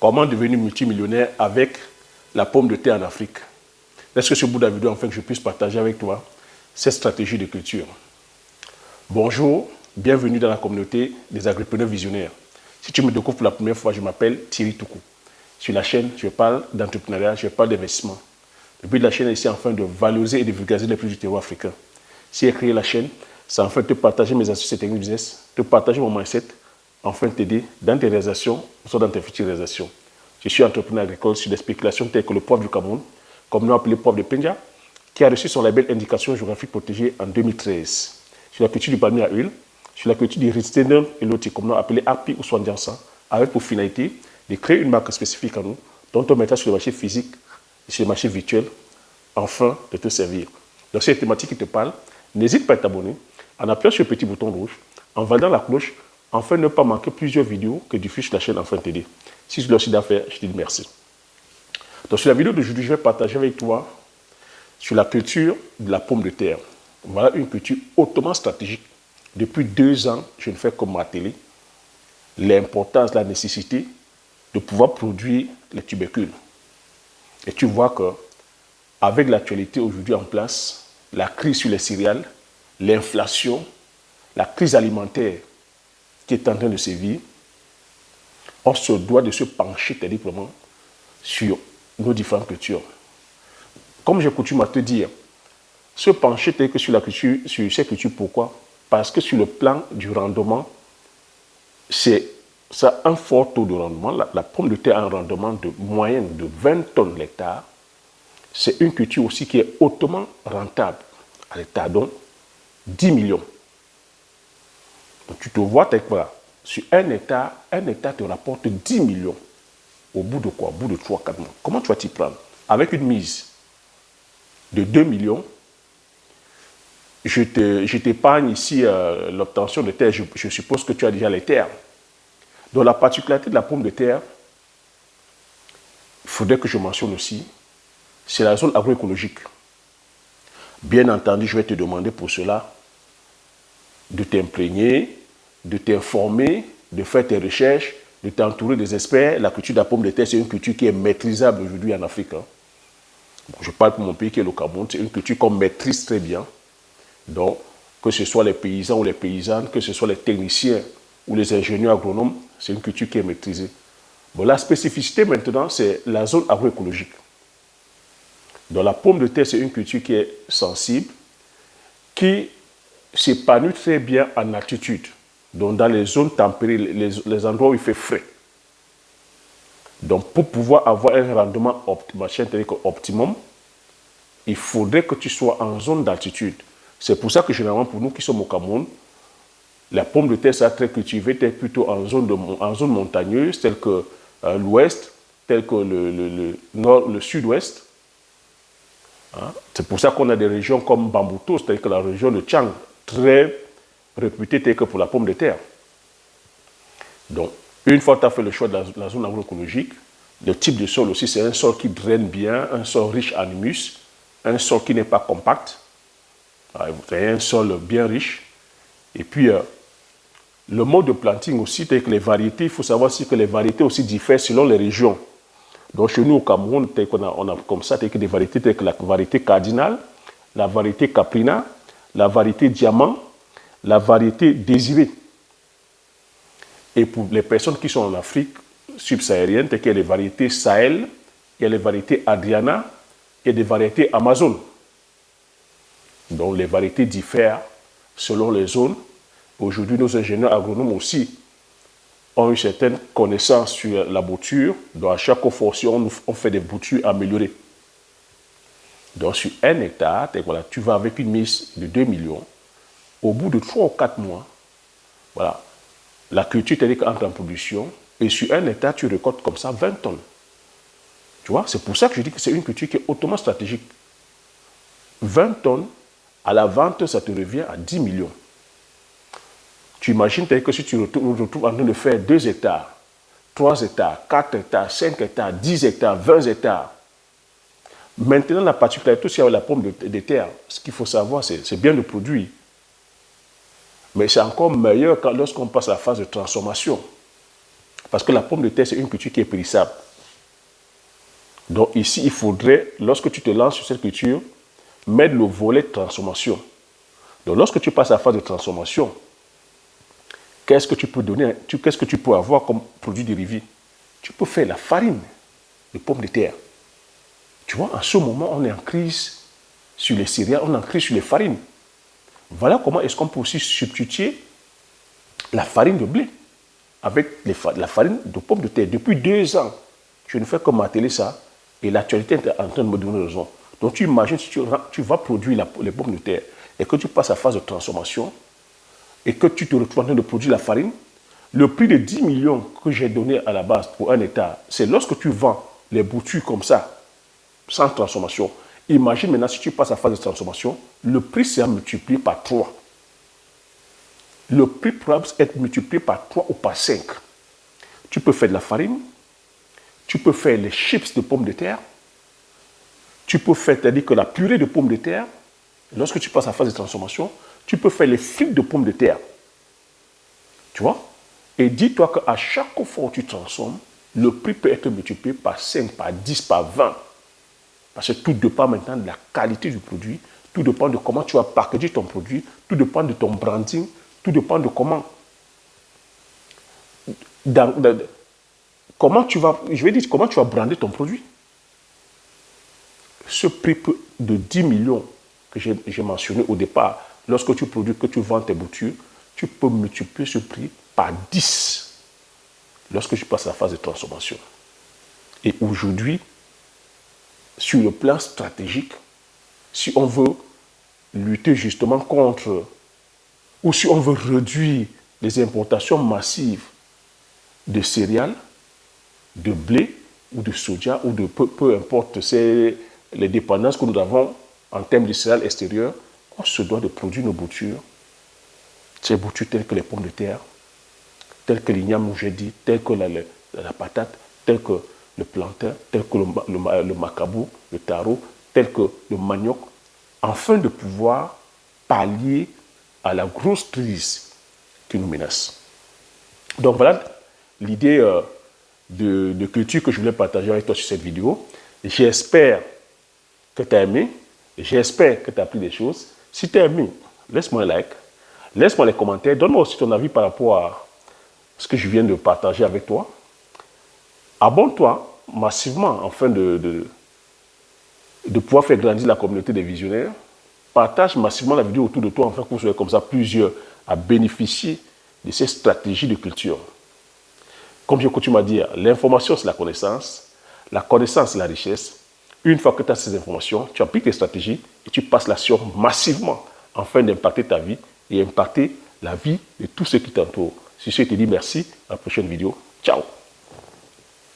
Comment devenir multimillionnaire avec la pomme de terre en Afrique? Est-ce que ce bout de la vidéo, enfin, que je puisse partager avec toi cette stratégie de culture? Bonjour, bienvenue dans la communauté des agripreneurs visionnaires. Si tu me découvres pour la première fois, je m'appelle Thierry Toukou. Sur la chaîne, je parle d'entrepreneuriat, je parle d'investissement. Le but de la chaîne est ici enfin de valoriser et de vulgariser les plus du terreau africain. Si j'ai créé la chaîne, c'est enfin de te partager mes astuces et techniques business, de partager mon mindset, enfin t'aider dans tes réalisations, soit dans tes futures réalisations. Je suis entrepreneur agricole sur des spéculations telles que le poivre du Cameroun, communément appelé poivre de Penja, qui a reçu son label Indication géographique protégée en 2013. Sur la culture du palmier à huile, sur la culture du Ritzenden et l'autre, communément appelé Arpi ou Swandiansa, avec pour finalité de créer une marque spécifique à nous, dont on mettra sur le marché physique et sur le marché virtuel, afin de te servir. Donc, si les thématiques qui te parlent, n'hésite pas à t'abonner en appuyant sur le petit bouton rouge, en validant la cloche, afin de ne pas manquer plusieurs vidéos que diffuse sur la chaîne Enfin t'aider. Si tu l'as aussi d'affaires, je te dis merci. Donc, sur la vidéo d'aujourd'hui, je vais partager avec toi sur la culture de la pomme de terre. Voilà une culture hautement stratégique. Depuis 2 ans, je ne fais que marteler l'importance, la nécessité de pouvoir produire les tubercules. Et tu vois que avec l'actualité aujourd'hui en place, la crise sur les céréales, l'inflation, la crise alimentaire qui est en train de sévir, on se doit de se pencher terriblement sur nos différentes cultures. Comme j'ai coutume à te dire, se pencher tel que sur la culture, sur ces cultures, pourquoi? Parce que sur le plan du rendement, ça a un fort taux de rendement. La pomme de terre a un rendement de moyenne de 20 tonnes l'hectare. C'est une culture aussi qui est hautement rentable à l'hectare, donc 10 millions. Donc tu te vois, voilà, sur un hectare te rapporte 10 millions. Au bout de quoi? Au bout de 3-4 mois. Comment tu vas t'y prendre? Avec une mise de 2 millions, je t'épargne ici l'obtention de terres. Je suppose que tu as déjà les terres. Donc la particularité de la pomme de terre, il faudrait que je mentionne aussi, c'est la zone agroécologique. Bien entendu, je vais te demander pour cela de t'imprégner, de t'informer, de faire tes recherches, de t'entourer des experts. La culture de la pomme de terre, c'est une culture qui est maîtrisable aujourd'hui en Afrique. Je parle pour mon pays qui est le Cameroun, c'est une culture qu'on maîtrise très bien. Donc, que ce soit les paysans ou les paysannes, que ce soit les techniciens ou les ingénieurs agronomes, c'est une culture qui est maîtrisée. Bon, la spécificité maintenant, c'est la zone agroécologique. Donc la pomme de terre, c'est une culture qui est sensible, qui s'épanouit très bien en altitude. Donc dans les zones tempérées, les endroits où il fait frais. Donc pour pouvoir avoir un rendement optimum, il faudrait que tu sois en zone d'altitude. C'est pour ça que généralement pour nous qui sommes au Cameroun, la pomme de terre sera très cultivée plutôt en zone montagneuse, telle que l'ouest, telle que le sud-ouest. C'est pour ça qu'on a des régions comme Bambouto, c'est-à-dire que la région de Tchang, très réputée telle que pour la pomme de terre. Donc, une fois que tu as fait le choix de la zone agroécologique, le type de sol aussi, c'est un sol qui draine bien, un sol riche en humus, un sol qui n'est pas compact, un sol bien riche. Et puis, le mode de planting aussi, c'est que les variétés, il faut savoir aussi que les variétés aussi diffèrent selon les régions. Donc chez nous au Cameroun, on a comme ça des variétés telles que la variété cardinale, la variété caprina, la variété diamant, la variété désirée. Et pour les personnes qui sont en Afrique subsaharienne, telles qu'il y a les variétés Sahel, il y a les variétés Adriana, il y a des variétés Amazon. Donc les variétés diffèrent selon les zones. Aujourd'hui, nos ingénieurs agronomes aussi ont une certaine connaissance sur la bouture. Donc, à chaque portion, on fait des boutures améliorées. Donc, sur 1 hectare, voilà, tu vas avec une mise de 2 millions. Au bout de 3 ou 4 mois, voilà, la culture entre en production. Et sur 1 hectare, tu récoltes comme ça 20 tonnes. Tu vois, c'est pour ça que je dis que c'est une culture qui est hautement stratégique. 20 tonnes, à la vente, ça te revient à 10 millions. Tu imagines que si tu retrouves en train de faire 2 hectares, 3 hectares, 4 hectares, 5 hectares, 10 hectares, 20 hectares. Maintenant, la particularité aussi avec la pomme de terre, ce qu'il faut savoir, c'est bien de produire. Mais c'est encore meilleur lorsqu'on passe à la phase de transformation. Parce que la pomme de terre, c'est une culture qui est périssable. Donc ici, il faudrait, lorsque tu te lances sur cette culture, mettre le volet de transformation. Donc lorsque tu passes à la phase de transformation, qu'est-ce que tu peux donner, qu'est-ce que tu peux avoir comme produit dérivé? Tu peux faire la farine de pommes de terre. Tu vois, en ce moment, on est en crise sur les céréales, on est en crise sur les farines. Voilà comment est-ce qu'on peut aussi substituer la farine de blé avec la farine de pommes de terre. Depuis 2 ans, je ne fais que marteler ça et l'actualité est en train de me donner raison. Donc tu imagines si tu vas produire les pommes de terre et que tu passes à la phase de transformation et que tu te retrouves en train de produire la farine, le prix de 10 millions que j'ai donné à la base pour un hectare, c'est lorsque tu vends les boutures comme ça, sans transformation. Imagine maintenant si tu passes à la phase de transformation, le prix sera multiplié par 3. Le prix pourra être multiplié par 3 ou par 5. Tu peux faire de la farine, tu peux faire les chips de pommes de terre, tu peux faire, c'est-à-dire que la purée de pommes de terre, lorsque tu passes à la phase de transformation, tu peux faire les frites de pommes de terre. Tu vois? Et dis-toi qu'à chaque fois où tu transformes, le prix peut être multiplié par 5, par 10, par 20. Parce que tout dépend maintenant de la qualité du produit, tout dépend de comment tu vas packager ton produit, tout dépend de ton branding, tout dépend de comment comment tu vas, je vais dire, comment tu vas brander ton produit. Ce prix de 10 millions que j'ai mentionné au départ, lorsque tu produis, que tu vends tes boutures, tu peux multiplier ce prix par 10 lorsque tu passes à la phase de transformation. Et aujourd'hui, sur le plan stratégique, si on veut lutter justement contre, ou si on veut réduire les importations massives de céréales, de blé ou de soja ou de peu importe les dépendances que nous avons en termes de céréales extérieures, on se doit de produire nos boutures, ces boutures telles que les pommes de terre, telles que l'igname, j'ai dit, telles que la patate, telles que le plantain, tel que le macabou, le taro, tel que le manioc, afin de pouvoir pallier à la grosse crise qui nous menace. Donc voilà l'idée de culture que je voulais partager avec toi sur cette vidéo. J'espère que tu as aimé, j'espère que tu as appris des choses. Si tu as aimé, laisse-moi un like, laisse-moi les commentaires, donne-moi aussi ton avis par rapport à ce que je viens de partager avec toi. Abonne-toi massivement afin de pouvoir faire grandir la communauté des visionnaires. Partage massivement la vidéo autour de toi afin que vous soyez comme ça plusieurs à bénéficier de ces stratégies de culture. Comme j'ai coutume à dire, l'information c'est la connaissance c'est la richesse. Une fois que tu as ces informations, tu appliques les stratégies et tu passes l'action massivement afin d'impacter ta vie et impacter la vie de tous ceux qui t'entourent. Sur ce, je te dis merci, à la prochaine vidéo. Ciao.